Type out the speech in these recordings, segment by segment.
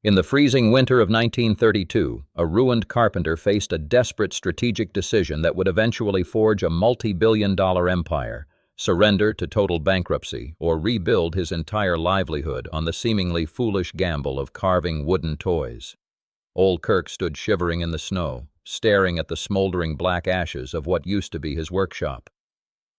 In the freezing winter of 1932, a ruined carpenter faced a desperate strategic decision that would eventually forge a multi-billion-dollar empire: surrender to total bankruptcy or rebuild his entire livelihood on the seemingly foolish gamble of carving wooden toys. Old Kirk stood shivering in the snow, staring at the smoldering black ashes of what used to be his workshop.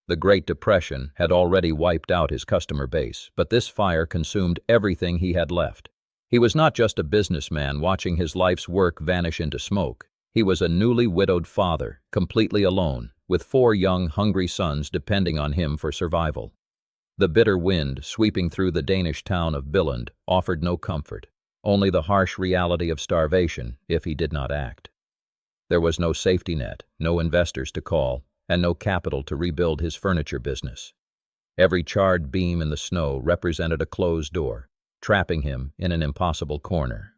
The Great Depression had already wiped out his customer base, but this fire consumed everything he had left. He was not just a businessman watching his life's work vanish into smoke. He was a newly widowed father, completely alone, with 4 young, hungry sons depending on him for survival. The bitter wind sweeping through the Danish town of Billund offered no comfort, only the harsh reality of starvation if he did not act. There was no safety net, no investors to call, and no capital to rebuild his furniture business. Every charred beam in the snow represented a closed door, trapping him in an impossible corner.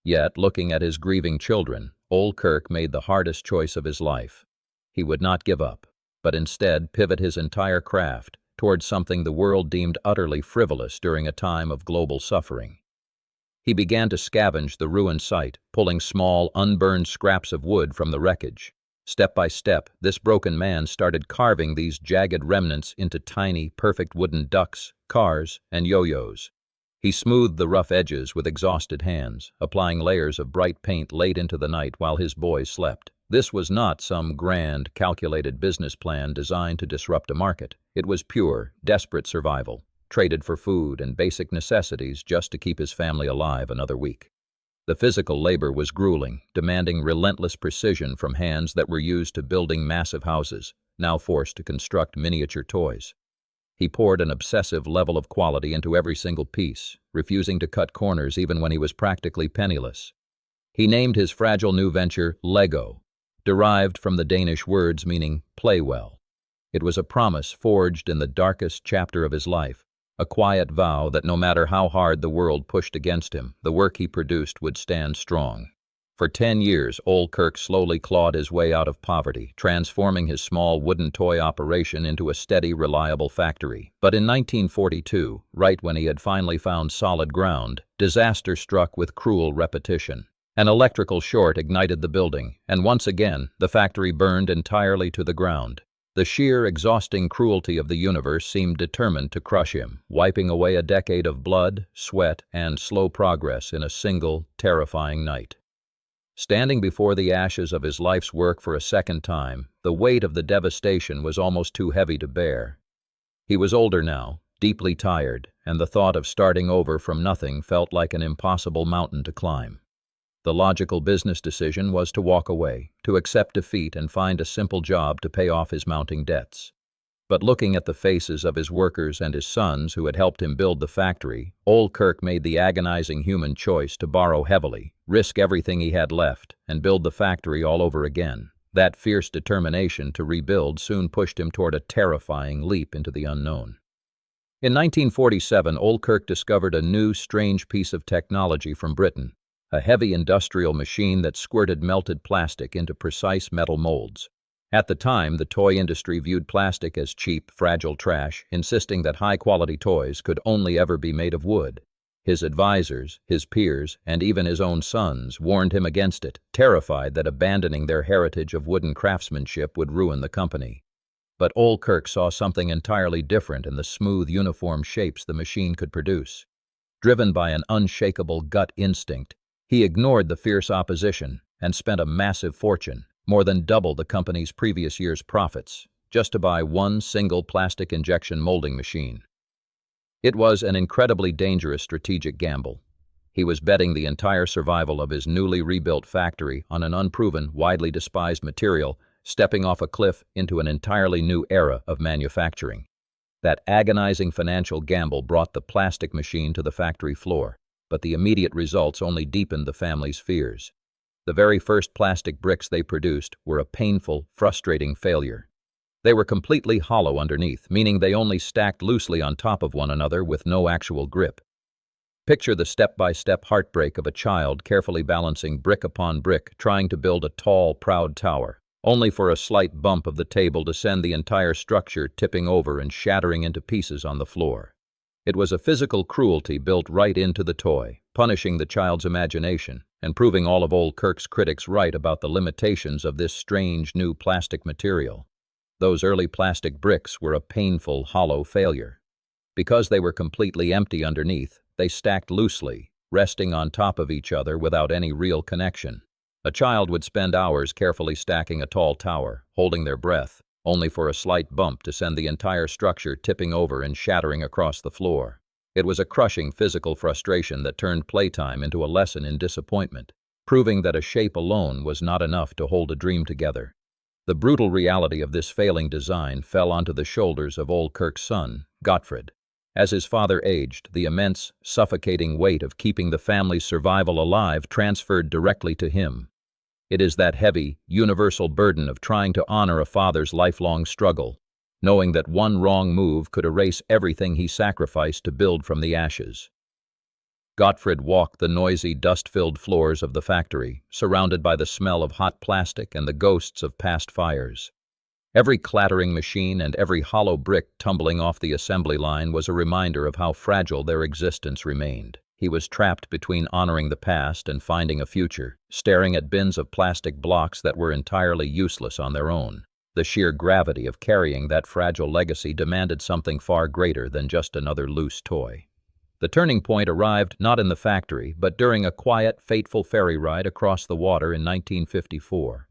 Yet, looking at his grieving children, old Kirk made the hardest choice of his life. He would not give up, but instead pivot his entire craft towards something the world deemed utterly frivolous during a time of global suffering. He began to scavenge the ruined site, pulling small, unburned scraps of wood from the wreckage. Step by step, this broken man started carving these jagged remnants into tiny, perfect wooden ducks, cars, and yo-yos. He smoothed the rough edges with exhausted hands, applying layers of bright paint late into the night while his boys slept. This was not some grand, calculated business plan designed to disrupt a market. It was pure, desperate survival, traded for food and basic necessities just to keep his family alive another week. The physical labor was grueling, demanding relentless precision from hands that were used to building massive houses, now forced to construct miniature toys. He poured an obsessive level of quality into every single piece, refusing to cut corners even when he was practically penniless. He named his fragile new venture Lego, derived from the Danish words meaning play well. It was a promise forged in the darkest chapter of his life, a quiet vow that no matter how hard the world pushed against him, the work he produced would stand strong. For 10 years, old Kirk slowly clawed his way out of poverty, transforming his small wooden toy operation into a steady, reliable factory. But in 1942, right when he had finally found solid ground, disaster struck with cruel repetition. An electrical short ignited the building, and once again, the factory burned entirely to the ground. The sheer, exhausting cruelty of the universe seemed determined to crush him, wiping away a decade of blood, sweat, and slow progress in a single, terrifying night. Standing before the ashes of his life's work for a second time, the weight of the devastation was almost too heavy to bear. He was older now, deeply tired, and the thought of starting over from nothing felt like an impossible mountain to climb. The logical business decision was to walk away, to accept defeat and find a simple job to pay off his mounting debts. But looking at the faces of his workers and his sons who had helped him build the factory, old Kirk made the agonizing human choice to borrow heavily, risk everything he had left, and build the factory all over again. That fierce determination to rebuild soon pushed him toward a terrifying leap into the unknown. In 1947, old Kirk discovered a new, strange piece of technology from Britain, a heavy industrial machine that squirted melted plastic into precise metal molds. At the time, the toy industry viewed plastic as cheap, fragile trash, insisting that high-quality toys could only ever be made of wood. His advisors, his peers, and even his own sons warned him against it, terrified that abandoning their heritage of wooden craftsmanship would ruin the company. But old Kirk saw something entirely different in the smooth, uniform shapes the machine could produce. Driven by an unshakable gut instinct, he ignored the fierce opposition and spent a massive fortune, more than double the company's previous year's profits, just to buy one single plastic injection molding machine. It was an incredibly dangerous strategic gamble. He was betting the entire survival of his newly rebuilt factory on an unproven, widely despised material, stepping off a cliff into an entirely new era of manufacturing. That agonizing financial gamble brought the plastic machine to the factory floor, but the immediate results only deepened the family's fears. The very first plastic bricks they produced were a painful, frustrating failure. They were completely hollow underneath, meaning they only stacked loosely on top of one another with no actual grip. Picture the step-by-step heartbreak of a child carefully balancing brick upon brick, trying to build a tall, proud tower, only for a slight bump of the table to send the entire structure tipping over and shattering into pieces on the floor. It was a physical cruelty built right into the toy, punishing the child's imagination and proving all of old Kirk's critics right about the limitations of this strange new plastic material. Those early plastic bricks were a painful, hollow failure. Because they were completely empty underneath, they stacked loosely, resting on top of each other without any real connection. A child would spend hours carefully stacking a tall tower, holding their breath, only for a slight bump to send the entire structure tipping over and shattering across the floor. It was a crushing physical frustration that turned playtime into a lesson in disappointment, proving that a shape alone was not enough to hold a dream together. The brutal reality of this failing design fell onto the shoulders of old Kirk's son, Godtfred. As his father aged, the immense, suffocating weight of keeping the family's survival alive transferred directly to him. It is that heavy, universal burden of trying to honor a father's lifelong struggle, knowing that one wrong move could erase everything he sacrificed to build from the ashes. Godtfred walked the noisy, dust-filled floors of the factory, surrounded by the smell of hot plastic and the ghosts of past fires. Every clattering machine and every hollow brick tumbling off the assembly line was a reminder of how fragile their existence remained. He was trapped between honoring the past and finding a future, staring at bins of plastic blocks that were entirely useless on their own. The sheer gravity of carrying that fragile legacy demanded something far greater than just another loose toy. The turning point arrived not in the factory, but during a quiet, fateful ferry ride across the water in 1954.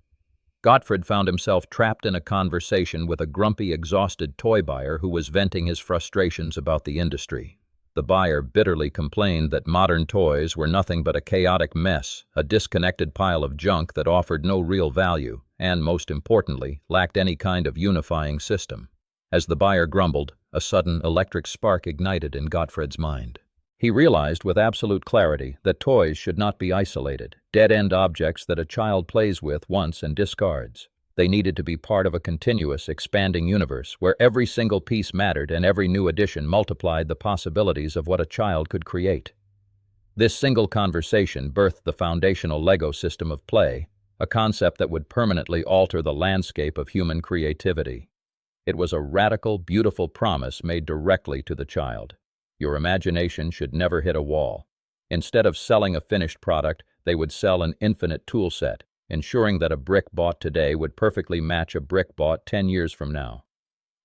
Godtfred found himself trapped in a conversation with a grumpy, exhausted toy buyer who was venting his frustrations about the industry. The buyer bitterly complained that modern toys were nothing but a chaotic mess, a disconnected pile of junk that offered no real value, and, most importantly, lacked any kind of unifying system. As the buyer grumbled, a sudden electric spark ignited in Godtfred's mind. He realized with absolute clarity that toys should not be isolated, dead-end objects that a child plays with once and discards. They needed to be part of a continuous, expanding universe where every single piece mattered and every new addition multiplied the possibilities of what a child could create. This single conversation birthed the foundational Lego system of play, a concept that would permanently alter the landscape of human creativity. It was a radical, beautiful promise made directly to the child. Your imagination should never hit a wall. Instead of selling a finished product, they would sell an infinite tool set, ensuring that a brick bought today would perfectly match a brick bought 10 years from now.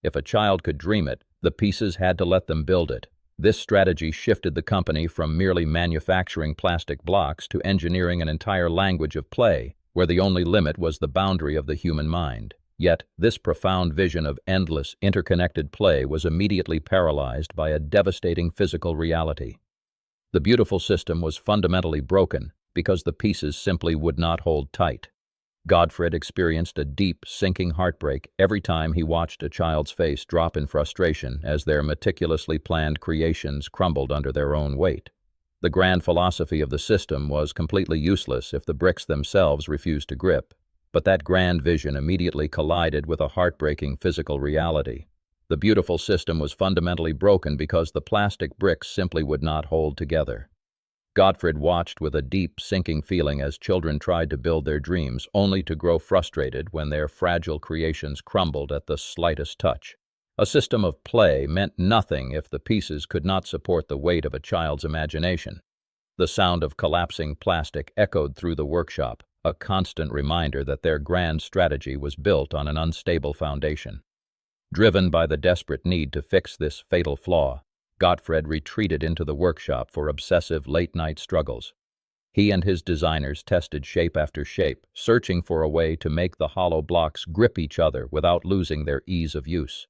If a child could dream it, the pieces had to let them build it. This strategy shifted the company from merely manufacturing plastic blocks to engineering an entire language of play, where the only limit was the boundary of the human mind. Yet, this profound vision of endless, interconnected play was immediately paralyzed by a devastating physical reality. The beautiful system was fundamentally broken because the pieces simply would not hold tight. Godtfred experienced a deep, sinking heartbreak every time he watched a child's face drop in frustration as their meticulously planned creations crumbled under their own weight. The grand philosophy of the system was completely useless if the bricks themselves refused to grip, but that grand vision immediately collided with a heartbreaking physical reality. The beautiful system was fundamentally broken because the plastic bricks simply would not hold together. Godtfred watched with a deep, sinking feeling as children tried to build their dreams, only to grow frustrated when their fragile creations crumbled at the slightest touch. A system of play meant nothing if the pieces could not support the weight of a child's imagination. The sound of collapsing plastic echoed through the workshop, a constant reminder that their grand strategy was built on an unstable foundation. Driven by the desperate need to fix this fatal flaw, Godtfred retreated into the workshop for obsessive late-night struggles. He and his designers tested shape after shape, searching for a way to make the hollow blocks grip each other without losing their ease of use.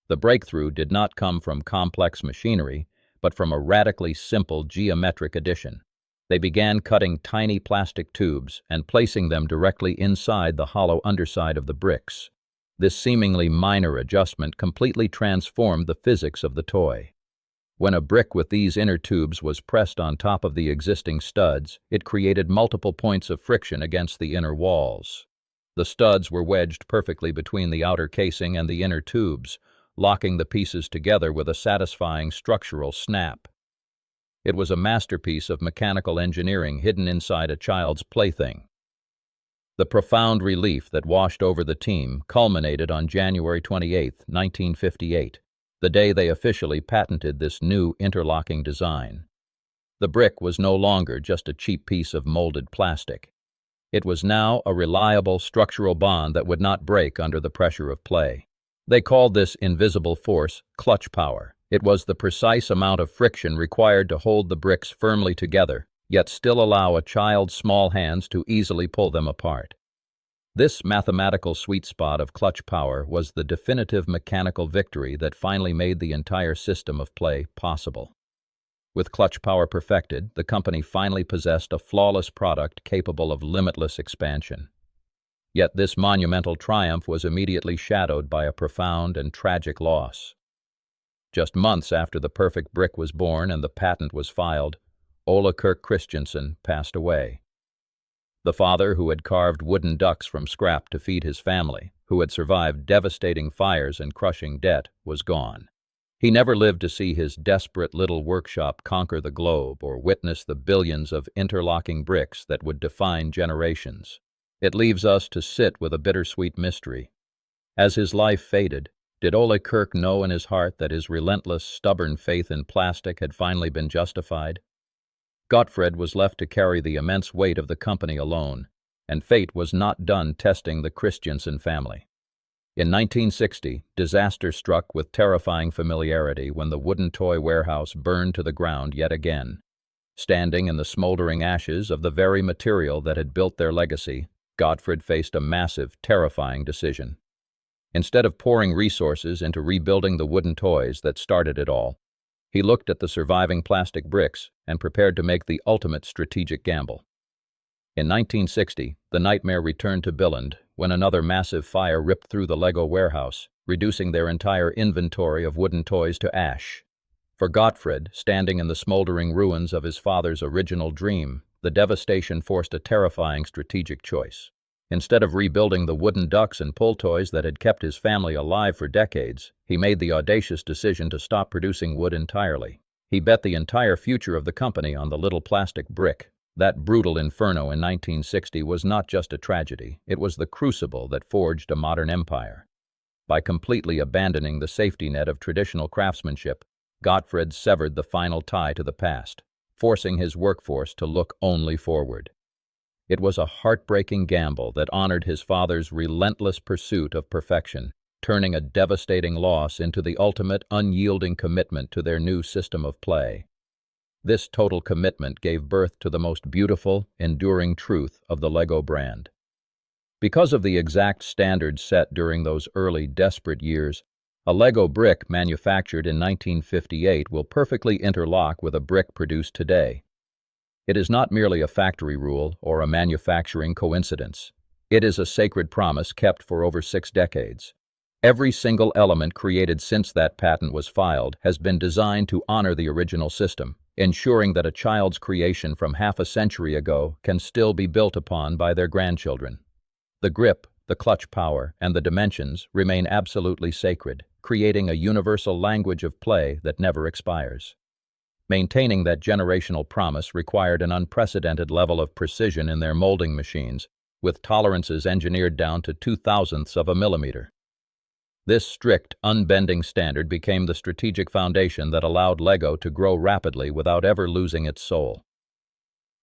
The breakthrough did not come from complex machinery, but from a radically simple geometric addition. They began cutting tiny plastic tubes and placing them directly inside the hollow underside of the bricks. This seemingly minor adjustment completely transformed the physics of the toy. When a brick with these inner tubes was pressed on top of the existing studs, it created multiple points of friction against the inner walls. The studs were wedged perfectly between the outer casing and the inner tubes, locking the pieces together with a satisfying structural snap. It was a masterpiece of mechanical engineering hidden inside a child's plaything. The profound relief that washed over the team culminated on January 28, 1958. The day they officially patented this new interlocking design. The brick was no longer just a cheap piece of molded plastic. It was now a reliable structural bond that would not break under the pressure of play. They called this invisible force clutch power. It was the precise amount of friction required to hold the bricks firmly together, yet still allow a child's small hands to easily pull them apart. This mathematical sweet spot of clutch power was the definitive mechanical victory that finally made the entire system of play possible. With clutch power perfected, the company finally possessed a flawless product capable of limitless expansion. Yet this monumental triumph was immediately shadowed by a profound and tragic loss. Just months after the perfect brick was born and the patent was filed, Kirk Christiansen passed away. The father who had carved wooden ducks from scrap to feed his family, who had survived devastating fires and crushing debt, was gone. He never lived to see his desperate little workshop conquer the globe or witness the billions of interlocking bricks that would define generations. It leaves us to sit with a bittersweet mystery. As his life faded, did Kirk know in his heart that his relentless, stubborn faith in plastic had finally been justified? Godtfred was left to carry the immense weight of the company alone, and fate was not done testing the Christiansen family. In 1960, disaster struck with terrifying familiarity when the wooden toy warehouse burned to the ground yet again. Standing in the smoldering ashes of the very material that had built their legacy, Godtfred faced a massive, terrifying decision. Instead of pouring resources into rebuilding the wooden toys that started it all, he looked at the surviving plastic bricks and prepared to make the ultimate strategic gamble. In 1960, the nightmare returned to Billund when another massive fire ripped through the Lego warehouse, reducing their entire inventory of wooden toys to ash. For Godtfred, standing in the smoldering ruins of his father's original dream, the devastation forced a terrifying strategic choice. Instead of rebuilding the wooden ducks and pull toys that had kept his family alive for decades, he made the audacious decision to stop producing wood entirely. He bet the entire future of the company on the little plastic brick. That brutal inferno in 1960 was not just a tragedy, it was the crucible that forged a modern empire. By completely abandoning the safety net of traditional craftsmanship, Godtfred severed the final tie to the past, forcing his workforce to look only forward. It was a heartbreaking gamble that honored his father's relentless pursuit of perfection, turning a devastating loss into the ultimate unyielding commitment to their new system of play. This total commitment gave birth to the most beautiful, enduring truth of the Lego brand. Because of the exact standards set during those early, desperate years, a Lego brick manufactured in 1958 will perfectly interlock with a brick produced today. It is not merely a factory rule or a manufacturing coincidence. It is a sacred promise kept for over 6 decades. Every single element created since that patent was filed has been designed to honor the original system, ensuring that a child's creation from half a century ago can still be built upon by their grandchildren. The grip, the clutch power, and the dimensions remain absolutely sacred, creating a universal language of play that never expires. Maintaining that generational promise required an unprecedented level of precision in their molding machines, with tolerances engineered down to 0.002 of a millimeter. This strict, unbending standard became the strategic foundation that allowed Lego to grow rapidly without ever losing its soul.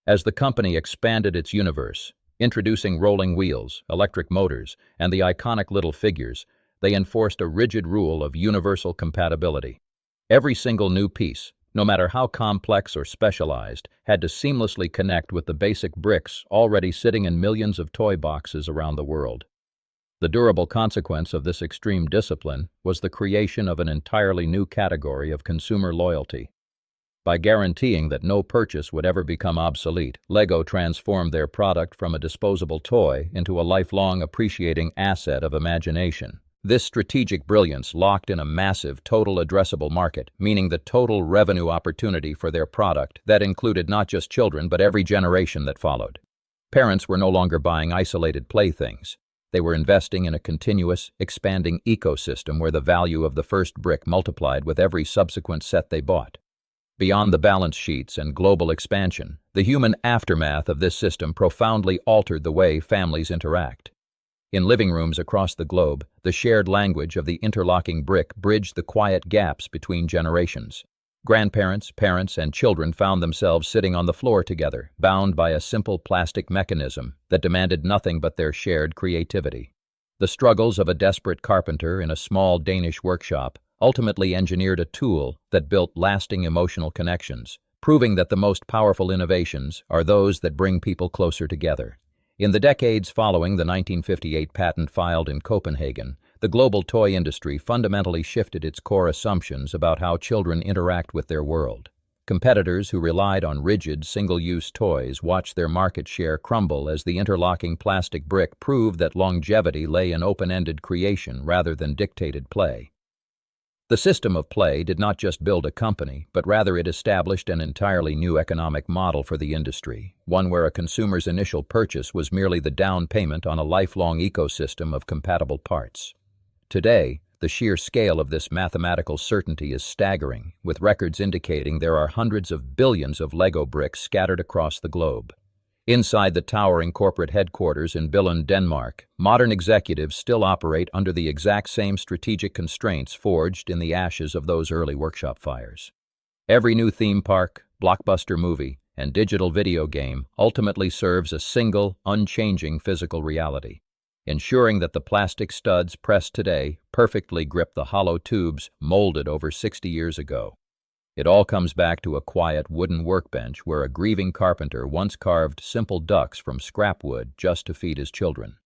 As the company expanded its universe, introducing rolling wheels, electric motors, and the iconic little figures, they enforced a rigid rule of universal compatibility. Every single new piece, no matter how complex or specialized, had to seamlessly connect with the basic bricks already sitting in millions of toy boxes around the world. The durable consequence of this extreme discipline was the creation of an entirely new category of consumer loyalty. By guaranteeing that no purchase would ever become obsolete, Lego transformed their product from a disposable toy into a lifelong appreciating asset of imagination. This strategic brilliance locked in a massive total addressable market, meaning the total revenue opportunity for their product that included not just children but every generation that followed. Parents were no longer buying isolated playthings. They were investing in a continuous, expanding ecosystem where the value of the first brick multiplied with every subsequent set they bought. Beyond the balance sheets and global expansion, the human aftermath of this system profoundly altered the way families interact. In living rooms across the globe, the shared language of the interlocking brick bridged the quiet gaps between generations. Grandparents, parents, and children found themselves sitting on the floor together, bound by a simple plastic mechanism that demanded nothing but their shared creativity. The struggles of a desperate carpenter in a small Danish workshop ultimately engineered a tool that built lasting emotional connections, proving that the most powerful innovations are those that bring people closer together. In the decades following the 1958 patent filed in Copenhagen, the global toy industry fundamentally shifted its core assumptions about how children interact with their world. Competitors who relied on rigid, single-use toys watched their market share crumble as the interlocking plastic brick proved that longevity lay in open-ended creation rather than dictated play. The system of play did not just build a company, but rather it established an entirely new economic model for the industry, one where a consumer's initial purchase was merely the down payment on a lifelong ecosystem of compatible parts. Today, the sheer scale of this mathematical certainty is staggering, with records indicating there are hundreds of billions of Lego bricks scattered across the globe. Inside the towering corporate headquarters in Billund, Denmark, modern executives still operate under the exact same strategic constraints forged in the ashes of those early workshop fires. Every new theme park, blockbuster movie, and digital video game ultimately serves a single, unchanging physical reality, ensuring that the plastic studs pressed today perfectly grip the hollow tubes molded over 60 years ago. It all comes back to a quiet wooden workbench where a grieving carpenter once carved simple ducks from scrap wood just to feed his children.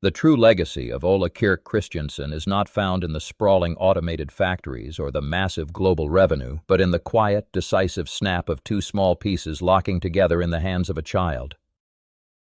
The true legacy of Kirk Christiansen is not found in the sprawling automated factories or the massive global revenue, but in the quiet, decisive snap of two small pieces locking together in the hands of a child.